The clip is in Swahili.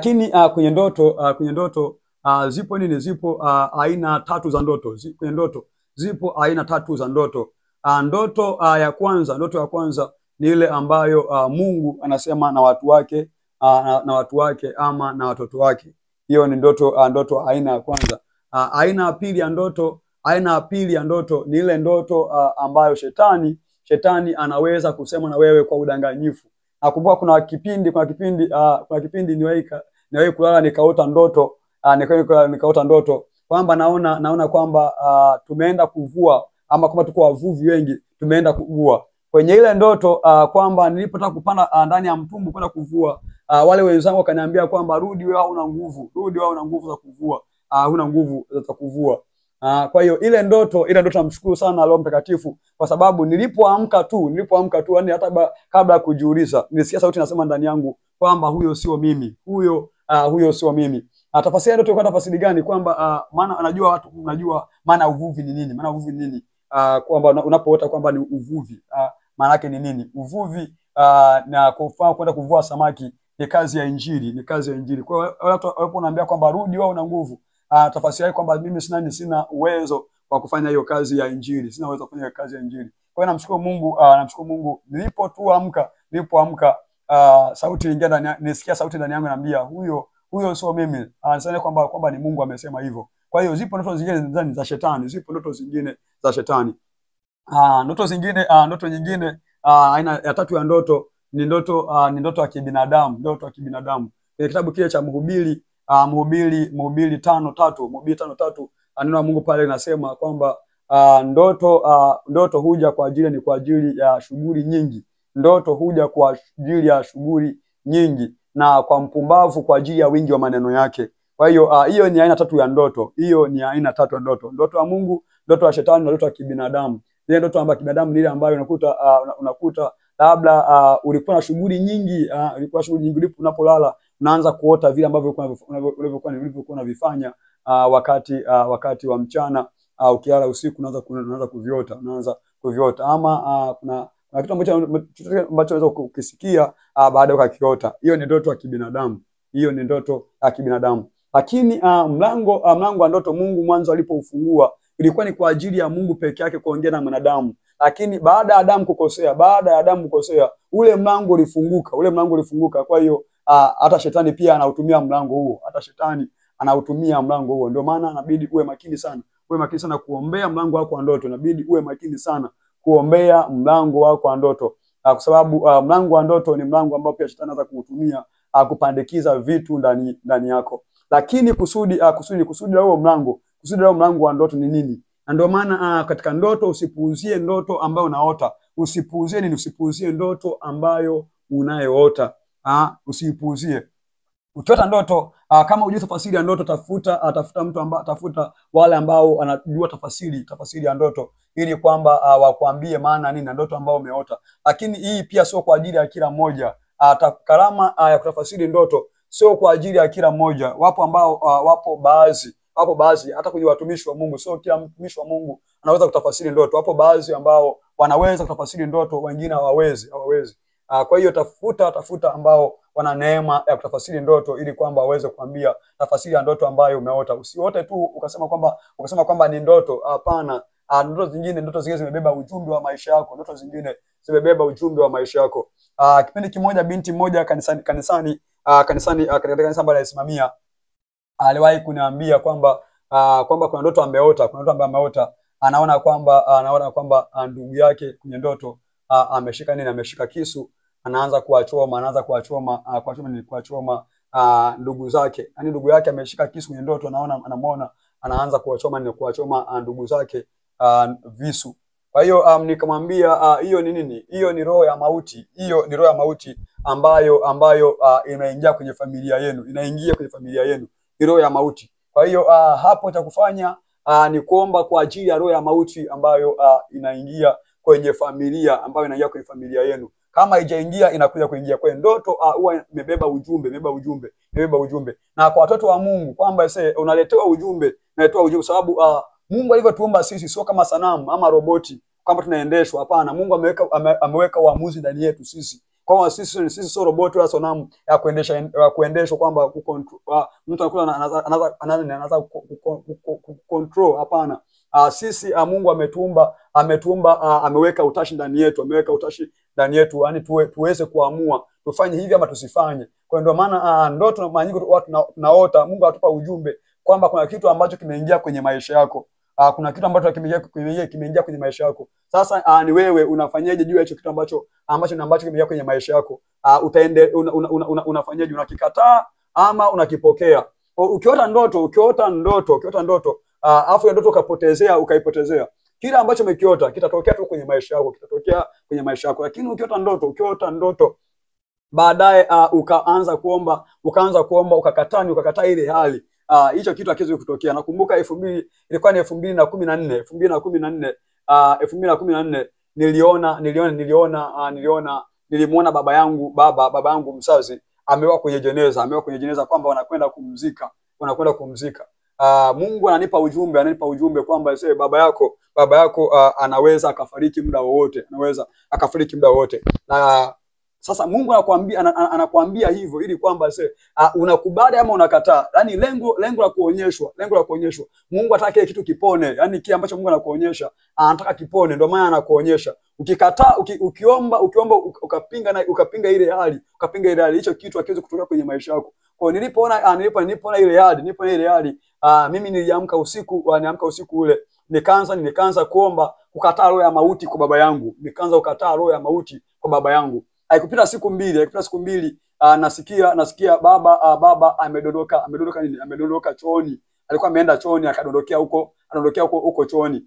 Lakini kwenye ndoto zipo nini? Zipo aina tatu za ndoto. Kwenye ndoto zipo aina tatu za ndoto. Ndoto ya kwanza ni ile ambayo Mungu anasema na watu wake, na watu wake ama na watoto wake. Hiyo ni ndoto aina ya kwanza. Aina ya pili ya ndoto ni ile ndoto ambayo shetani anaweza kusema na wewe kwa udanganyifu. Nakumbuka kuna kipindi niwahi kulala nikaota ndoto kwamba naona kwamba tumeenda kuvua, ama kama tuko wavuvi wengi tumeenda kuvua. Kwenye ile ndoto kwamba nilipotaka kupanda ndani ya mtumbu kwenda kuvua, wale wenzangu wakaniambia kwamba rudi wewe, hauna nguvu za kuvua, huna nguvu za kuvua. Kwa hiyo ile ndoto namshukuru sana Roho Mtakatifu, kwa sababu nilipoamka tu yani hata kabla ya kujiuliza nilisikia sauti nasema ndani yangu kwamba huyo sio mimi, huyo sio mimi. Tafasiri ndoto kwa tafasiri gani? Kwamba maana anajua watu, unajua maana uvuvi ni nini? Kwamba unapoota kwamba ni uvuvi, maana yake ni nini? Uvuvi na kufaa kwenda kuvua samaki ni kazi ya Injili, Kwa hiyo watu wanapoambia kwamba rudi wewe una nguvu, tafasiri yake kwamba mimi sina uwezo wa kufanya hiyo kazi ya Injili, Kwa hiyo namshukuru Mungu, nilipoamka sauti iliingia ndani, nisikia sauti ndani yangu inaniambia huyo sio mimi. Anasema kwamba ni Mungu amesema hivyo. Kwa hiyo zipo ndoto zingine za shetani, Ndoto nyingine aina ya tatu ya ndoto ni ndoto ya kibinadamu, Kwenye kitabu kile cha Mhubiri 5:3, neno la Mungu pale linasema kwamba ndoto huja kwa ajili ya shughuli nyingi. Ndoto huja kwa ajili ya shughuli nyingi, na kwa mpumbavu kwa ajili ya wingi wa maneno yake. Kwa hiyo hiyo ni aina tatu ya ndoto. Ndoto ya Mungu, ndoto ya shetani na ndoto ya kibinadamu. Ile ndoto ambayo kibinadamu ni ile ambayo unakuta labda ulikuwa na shughuli nyingi, unapolala unaanza kuota vile ambavyo ulivyokuwa unavifanya wakati wa mchana. Ukilala usiku unaanza kuviota, ama kuna kitu ambacho unaweza kukisikia baada ya kukiota. Hiyo ni ndoto ya kibinadamu. Lakini mlango wa ndoto Mungu mwanzo alipoufungua ilikuwa ni kwa ajili ya Mungu peke yake kuongea na mwanadamu. Lakini baada ya Adamu kukosea, ule mlango ulifunguka. Kwa hiyo hata shetani pia anautumia mlango huo. Ndio maana inabidi uwe makini sana kuombea mlango wako wa ndoto. Kwa sababu mlango wa ndoto ni mlango ambao pia shetani anaweza kuutumia kupandikiza vitu ndani yako. Lakini kusudi la huo mlango wa ndoto ni nini? Na ndio maana katika ndoto usipuuzie ndoto ambayo unaota. Usipuuzie ndoto ambayo unayoota. Usipuuzie. Ukiota ndoto kama hujui tafasiri ya ndoto, tafuta wale ambao wanajua tafasiri ya ndoto, ili kwamba wakuambie maana nini na ndoto ambayo umeota. Lakini hii pia sio kwa ajili ya kila mmoja. Karama ya kutafasiri ndoto sio kwa ajili ya kila mmoja. Wapo baadhi hata kwenye watumishi wa Mungu, sio kila mtumishi wa Mungu anaweza kutafasiri ndoto. Wapo baadhi ambao wanaweza kutafasiri ndoto, wengine hawawezi. Kwa hiyo tafuta ambao wana neema ya kutafasiri ndoto, ili kwamba waweze kuambia tafasiri ya ndoto ambayo umeota. Usiote tu ukasema kwamba ni ndoto. Hapana. Ndoto zingine zimebeba ujumbe wa maisha yako. Kipindi kimoja binti mmoja kanisani katika kanisa ambalo alisimamia, aliwahi kuniambia kwamba kuna ndoto ameota. Anaona kwamba ndugu yake kwenye ndoto ameshika kisu, anaanza kuwachoma ndugu zake. Yaani ndugu yake ameshika kisu kwenye ndoto, anamuona anaanza kuwachoma ndugu zake visu. Kwa hiyo nikamwambia hiyo ni nini? Hiyo ni roho ya mauti. Ambayo inaingia kwenye familia yenu. Ni roho ya mauti. Kwa hiyo hapo cha kufanya ni kuomba kwa ajili ya roho ya mauti ambayo inaingia kwenye familia, yenu. Kama haijaingia inakuja kuingia. Kwa ndoto huwa imebeba ujumbe. Na kwa watoto wa Mungu kwamba unaletewa ujumbe, sababu Mungu alivyotuumba sisi sio kama sanamu ama roboti kwamba tunaendeshwa. Hapana, Mungu ameweka uamuzi ndani yetu sisi. Kwa sisi sio robot wala sonamu ya kuendeshwa kwamba mtu anakuwa anaanza control. Hapana. Sisi Mungu ametumba ameweka utashi ndani yetu, yani tuweze kuamua tufanye hivi ama tusifanye. Kwa ndio maana ndoto mara nyingi watu tunaota, Mungu atupa ujumbe kwamba kuna kitu ambacho kimeingia kwenye maisha yako. Kuna kitu ambacho kimeingia kwenye maisha yako. Sasa ni wewe unafanyaje juu ya hicho kitu ambacho kimeingia kwenye maisha yako? Unafanyaje? Unakikataa ama unakipokea? Ukiota ndoto afu ya ndoto ukaipotezea, kile ambacho umekiota kitatokea tu kwenye maisha yako, lakini ukiota ndoto baadaye ukaanza kuomba ukakataa ile hali, hicho kitu hakiwezi kutokea. Nakumbuka ilikuwa ni 2014 nilimuona baba yangu mzazi amewa kwenye jeneza kwamba wanakwenda kumzika. Mungu ananipa ujumbe kwamba baba yako anaweza akafariki muda wowote, na sasa Mungu anakuambia hivyo ili kwamba unakubali ama unakataa. Yani lengo la kuonyeshwa Mungu ataka kitu kipone, yani kile ambacho Mungu anakuonyesha anataka kipone, ndio maana anakuonyesha. Ukikataa, ukiomba ukapinga ile hali, hicho kitu hakiwezi kutoka kwenye maisha yako. Kwa nilipoona ile hali, mimi niliamka usiku ule, nikaanza kuomba kukataa roho ya mauti kwa baba yangu. Haikupita siku mbili, nasikia baba amedondoka chooni. Alikuwa ameenda chooni akadondokea huko chooni.